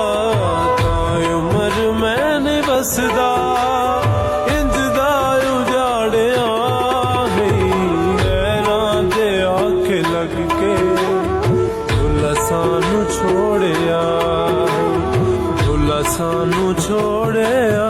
ਤਾਂ ਉਮਰ ਮੈਂ ਨਹੀਂ ਬਸਦਾ ਇੰਜ ਦਾ ਉਜਾੜਿਆ ਨੈਣਾਂ ਦੇ ਅੱਖ ਲੱਗ ਕੇ ਭੁੱਲਾ ਸਾਨੂੰ ਛੋੜਿਆ ਭੁੱਲਾ ਸਾਨੂੰ ਛੋੜਿਆ